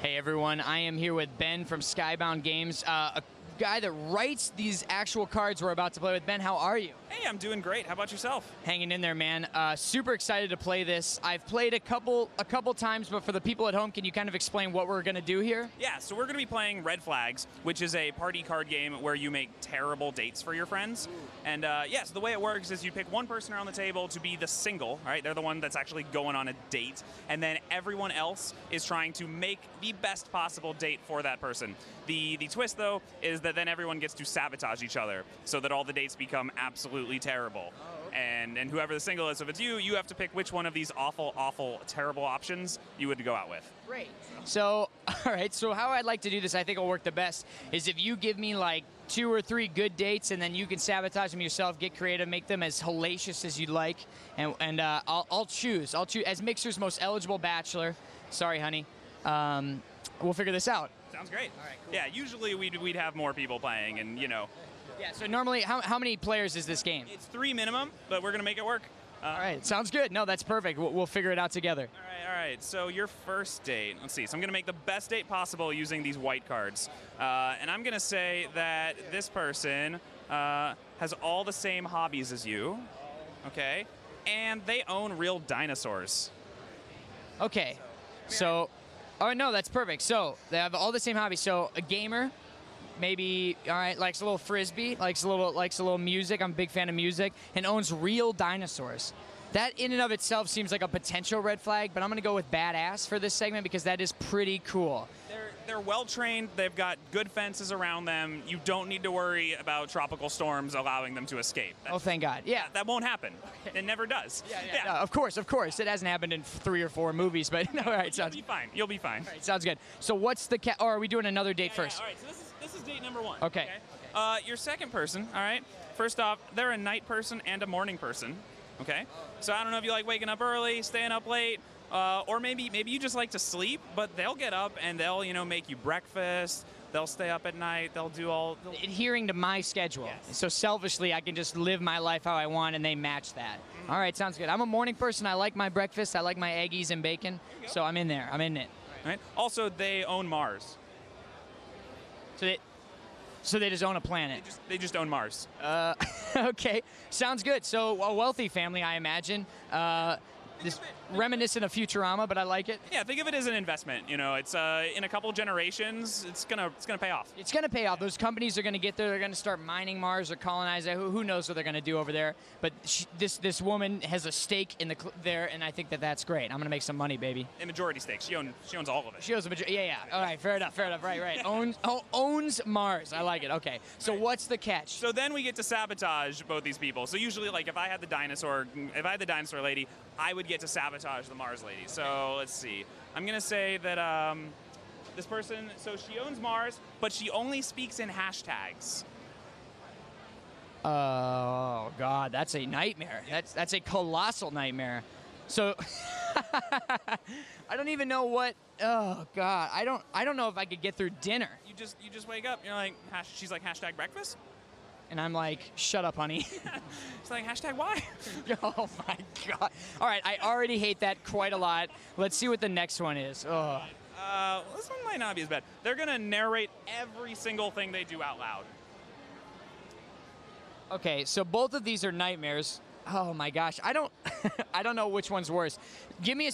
Hey everyone, I am here with Ben from Skybound Games, a guy that writes these actual cards we're about to play with. Ben, how are you? Hey, I'm doing great. How about yourself? Hanging in there, man. Super excited to play this. I've played a couple times, but for the people at home, can you kind of explain what we're going to do here? Yeah, so we're going to be playing Red Flags, which is a party card game where you make terrible dates for your friends. And yeah, so the way it works is you pick one person around the table to be the single, all right? They're the one that's actually going on a date. And then everyone else is trying to make the best possible date for that person. The twist, though, is that then everyone gets to sabotage each other so that all the dates become absolutely terrible. Oh, okay. And whoever the single is, so if it's you have to pick which one of these awful, terrible options you would go out with. Great. So, all right, so how I'd like to do this, I think will work the best, is if you give me like 2 or 3 good dates, and then you can sabotage them yourself, get creative, make them as hellacious as you'd like, and I'll choose. As Mixer's most eligible bachelor, sorry, honey, we'll figure this out. Sounds great. All right, cool. Yeah, usually we'd have more people playing, and you know. Yeah, so normally, how many players is this game? It's 3 minimum, but we're going to make it work. All right, sounds good. No, that's perfect. We'll figure it out together. All right. So your first date, let's see. So I'm going to make the best date possible using these white cards. And I'm going to say that this person has all the same hobbies as you, okay? And they own real dinosaurs. Okay, so, oh no, that's perfect. So they have all the same hobbies. So a gamer, maybe, all right, likes a little frisbee, likes a little music. I'm a big fan of music, and owns real dinosaurs. That in and of itself seems like a potential red flag, but I'm gonna go with badass for this segment because that is pretty cool. They're well trained. They've got good fences around them. You don't need to worry about tropical storms allowing them to escape. Oh, thank God. Yeah. That won't happen. It never does. Yeah. No, of course. It hasn't happened in 3 or 4 movies, but all right, You'll be fine. You'll be fine. All right, sounds good. So what's the or are we doing another date first? Yeah, all right, so this is date number 1. Okay. Your second person, all right, first off, they're a night person and a morning person, okay? So I don't know if you like waking up early, staying up late, or maybe you just like to sleep, but they'll get up and they'll, make you breakfast, they'll stay up at night, they'll do all... Adhering to my schedule. Yes. So selfishly, I can just live my life how I want, and they match that. All right, sounds good. I'm a morning person. I like my breakfast. I like my eggies and bacon. So I'm in there. I'm in it. All right. Also, they own Mars. So they just own a planet. They just own Mars. Okay, sounds good. So a wealthy family, I imagine. This reminiscent of Futurama, but I like it. Yeah, think of it as an investment. It's in a couple generations, it's gonna pay off. It's gonna pay off. Those companies are gonna get there. They're gonna start mining Mars or colonizing. Who knows what they're gonna do over there? But this woman has a stake in there, and I think that's great. I'm gonna make some money, baby. A majority stake. She owns all of it. She owns a majority. Yeah. All right, fair enough. Right. Owns Mars. I like it. Okay. So what's the catch? So then we get to sabotage both these people. So usually, like if I had the dinosaur lady, I would get to sabotage the Mars lady. So let's see. I'm gonna say that this person, so she owns Mars, but she only speaks in hashtags. Oh God, that's a nightmare. That's a colossal nightmare. So I don't even know what. Oh God, I don't know if I could get through dinner. You just wake up. You're like, she's like hashtag breakfast. And I'm like, shut up, honey. It's like, hashtag why? Oh, my God. All right, I already hate that quite a lot. Let's see what the next one is. Oh. This one might not be as bad. They're going to narrate every single thing they do out loud. Okay, so both of these are nightmares. Oh, my gosh. I don't know which one's worse. Give me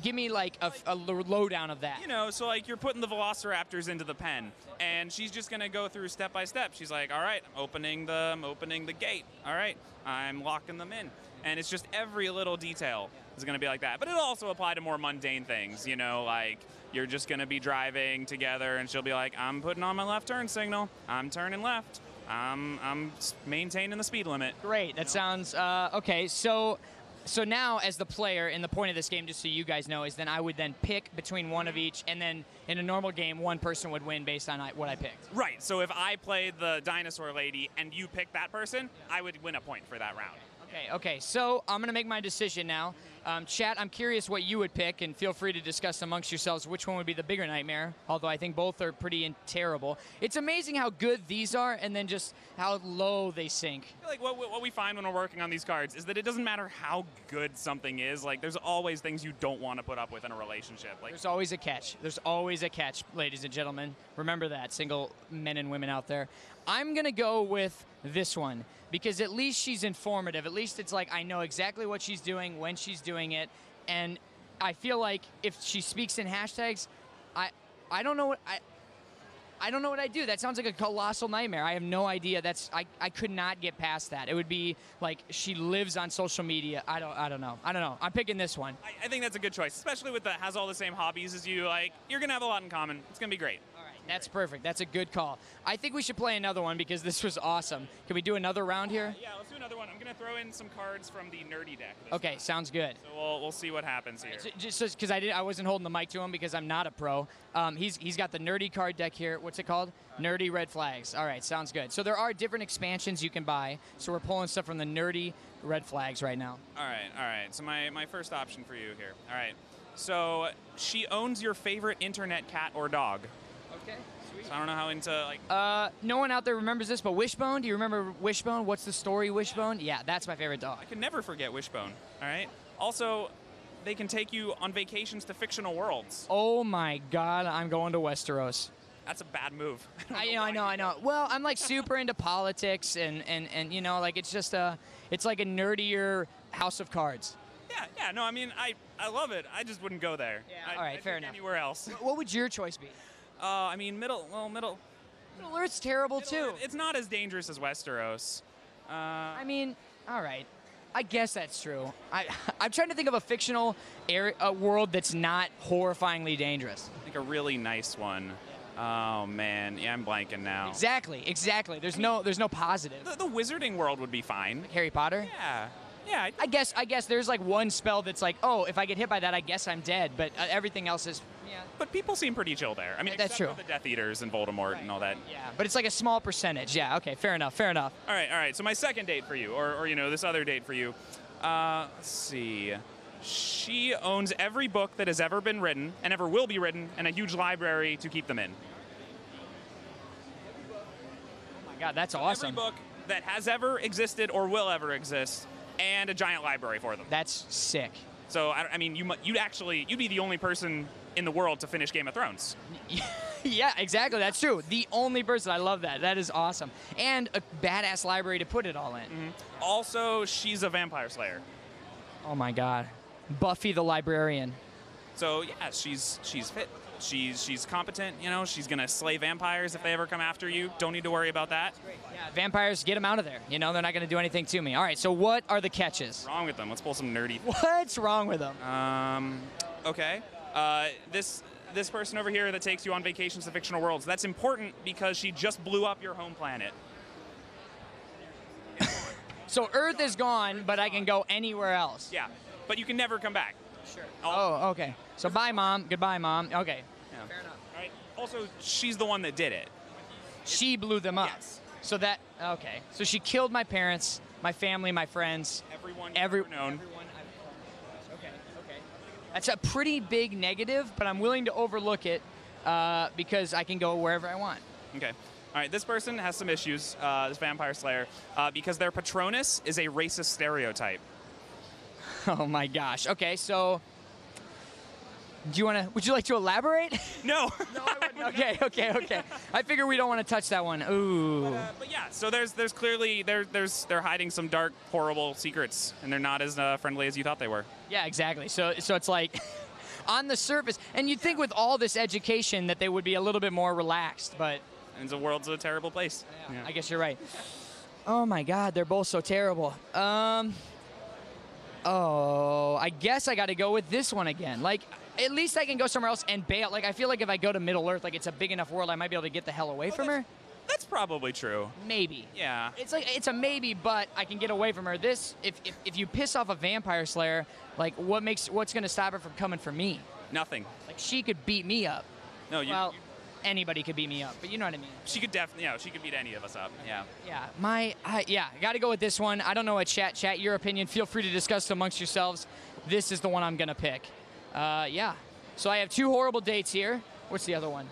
Give me like a lowdown of that. So like you're putting the velociraptors into the pen, and she's just gonna go through step by step. She's like, all right, I'm opening the gate. All right, I'm locking them in, and it's just every little detail is gonna be like that. But it'll also apply to more mundane things. Like you're just gonna be driving together, and she'll be like, I'm putting on my left turn signal. I'm turning left. I'm maintaining the speed limit. Great. That sounds okay. So now, as the player, and the point of this game, just so you guys know, is then I would then pick between one of each, and then in a normal game, one person would win based on what I picked. Right. So if I played the dinosaur lady and you picked that person, I would win a point for that round. Okay. So I'm gonna make my decision now. Chat, I'm curious what you would pick, and feel free to discuss amongst yourselves which one would be the bigger nightmare, although I think both are pretty terrible. It's amazing how good these are and then just how low they sink. I feel like what we find when we're working on these cards is that it doesn't matter how good something is. Like, there's always things you don't want to put up with in a relationship. Like, there's always a catch. There's always a catch, ladies and gentlemen. Remember that, single men and women out there. I'm going to go with this one because at least she's informative. At least it's like I know exactly what she's doing, when she's doing it, and I feel like if she speaks in hashtags, I don't know what I don't know what I do. That sounds like a colossal nightmare. I have no idea. I could not get past that. It would be like she lives on social media. I don't know. I'm picking this one. I think that's a good choice, especially with that has all the same hobbies as you. Like, you're gonna have a lot in common. It's gonna be great. All right, that's perfect. That's a good call. I think we should play another one because this was awesome. Can we do another round here? Yeah, let's do another one. I'm gonna throw in some cards from the nerdy deck. Okay, sounds good. So we'll see what happens here. Just because I wasn't holding the mic to him because I'm not a pro. He's got the nerdy card deck here. What's it called? Nerdy Red Flags. All right, sounds good. So there are different expansions you can buy. So we're pulling stuff from the Nerdy Red Flags right now. All right. So my first option for you here. All right. So she owns your favorite internet cat or dog. Okay, sweet. So I don't know how into like. No one out there remembers this, but Wishbone. Do you remember Wishbone? What's the story, Wishbone? Yeah, that's my favorite dog. I can never forget Wishbone. All right. Also, they can take you on vacations to fictional worlds. Oh my God, I'm going to Westeros. That's a bad move. I know. Well, I'm like super into politics and you know, like it's like a nerdier House of Cards. Yeah. No, I mean, I love it. I just wouldn't go there. Yeah. All right, fair enough. Anywhere else. What would your choice be? I mean, Middle Middle Earth's terrible too. It's not as dangerous as Westeros. I mean, all right. I guess that's true. I'm trying to think of a fictional world that's not horrifyingly dangerous. Like a really nice one. Oh man, yeah, I'm blanking now. Exactly. There's no positive. The wizarding world would be fine. Like Harry Potter? Yeah. I guess there's like one spell that's like, oh, if I get hit by that, I guess I'm dead. But everything else is. Yeah. But people seem pretty chill there. I mean, that's true. For the Death Eaters and Voldemort and all that. Yeah, but it's like a small percentage. Yeah. Okay. Fair enough. All right. So my second date for you, or you know, this other date for you. Let's see. She owns every book that has ever been written and ever will be written, and a huge library to keep them in. Oh my God, that's awesome. Every book that has ever existed or will ever exist, and a giant library for them. That's sick. So I mean, you'd be the only person in the world to finish Game of Thrones. Yeah, exactly. That's true. The only person. I love that. That is awesome. And a badass library to put it all in. Mm-hmm. Also, she's a vampire slayer. Oh my God. Buffy the librarian. So yeah, she's fit. She's competent. You know, she's gonna slay vampires if they ever come after you. Don't need to worry about that. Yeah, vampires, get them out of there. You know, they're not gonna do anything to me. All right. So what are the catches? What's wrong with them? Let's pull some nerdy. What's wrong with them? Okay. This person over here that takes you on vacations to fictional worlds. That's important because she just blew up your home planet. So Earth is gone, but I can go anywhere else. Yeah, but you can never come back. Sure. Oh, okay. So bye, Mom. Goodbye, Mom. Okay. Yeah. Fair enough. All right. Also, she's the one that did it. She blew them up. Yes. So okay. So she killed my parents, my family, my friends. Everyone you've ever known. Okay. That's a pretty big negative, but I'm willing to overlook it because I can go wherever I want. Okay. All right, this person has some issues, this vampire slayer, because their Patronus is a racist stereotype. Oh my gosh. Okay, so would you like to elaborate? No. No, I wouldn't. Okay. I figure we don't want to touch that one. Ooh. But yeah, so there's clearly they're hiding some dark, horrible secrets, and they're not as friendly as you thought they were. Yeah, exactly. So it's like on the surface, and you'd think with all this education that they would be a little bit more relaxed, but. And the world's a terrible place. Yeah. I guess you're right. Oh my God, they're both so terrible. I guess I got to go with this one again. Like, at least I can go somewhere else and bail. Like, I feel like if I go to Middle Earth, like it's a big enough world, I might be able to get the hell away from her. That's probably true. Maybe. Yeah. It's a maybe, but I can get away from her. This, if you piss off a vampire slayer, like what's going to stop her from coming for me? Nothing. Like she could beat me up. No, anybody could beat me up, but you know what I mean. She could definitely, she could beat any of us up. Yeah. Yeah, got to go with this one. I don't know what chat your opinion. Feel free to discuss it amongst yourselves. This is the one I'm gonna pick. Yeah. So I have 2 horrible dates here. What's the other one?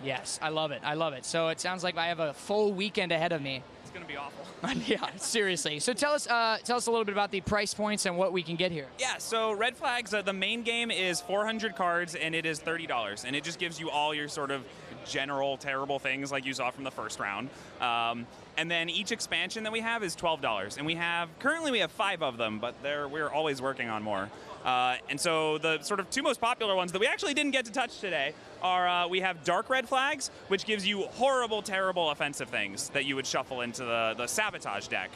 Yes, I love it. I love it. So it sounds like I have a full weekend ahead of me. It's gonna be awful. Yeah, seriously. So tell us a little bit about the price points and what we can get here. Yeah, so Red Flags, the main game is 400 cards, and it is $30, and it just gives you all your sort of general terrible things like you saw from the first round. And then each expansion that we have is $12, and currently we have 5 of them, but we're always working on more. And so the sort of 2 most popular ones that we actually didn't get to touch today are we have Dark Red Flags, which gives you horrible, terrible offensive things that you would shuffle into the Sabotage deck.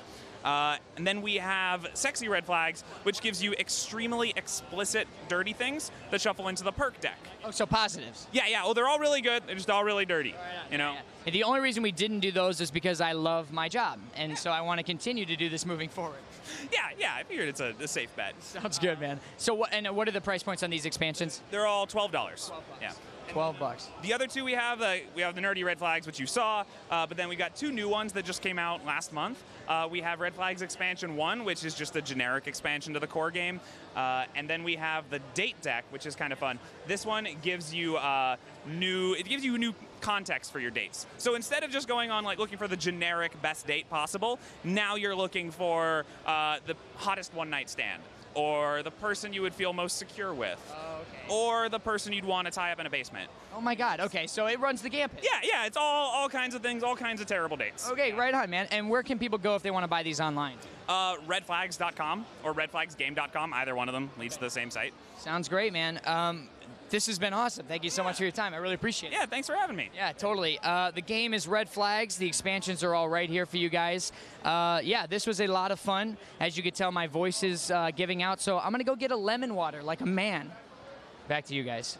And then we have Sexy Red Flags, which gives you extremely explicit, dirty things that shuffle into the Perk deck. Oh, so positives. Yeah. Well, they're all really good. They're just all really dirty. You know. Yeah. And the only reason we didn't do those is because I love my job, and so I want to continue to do this moving forward. Yeah. I figured it's a safe bet. Sounds good, man. So what are the price points on these expansions? They're all $12. Yeah. $12. The other 2 we have the Nerdy Red Flags, which you saw, but then we got 2 new ones that just came out last month. We have Red Flags Expansion 1, which is just a generic expansion to the core game. And then we have the Date deck, which is kind of fun. This one gives you new context for your dates. So instead of just going on looking for the generic best date possible, now you're looking for the hottest one-night stand, or the person you would feel most secure with, or the person you'd want to tie up in a basement. Oh my God, okay, so it runs the gambit. Yeah, it's all kinds of things, all kinds of terrible dates. Okay, right on, man. And where can people go if they want to buy these online? Redflags.com or redflagsgame.com, either one of them leads to the same site. Sounds great, man. This has been awesome. Thank you so much for your time. I really appreciate it. Yeah, thanks for having me. Yeah, totally. The game is Red Flags. The expansions are all right here for you guys. Yeah, this was a lot of fun. As you could tell, my voice is giving out, so I'm going to go get a lemon water like a man. Back to you guys.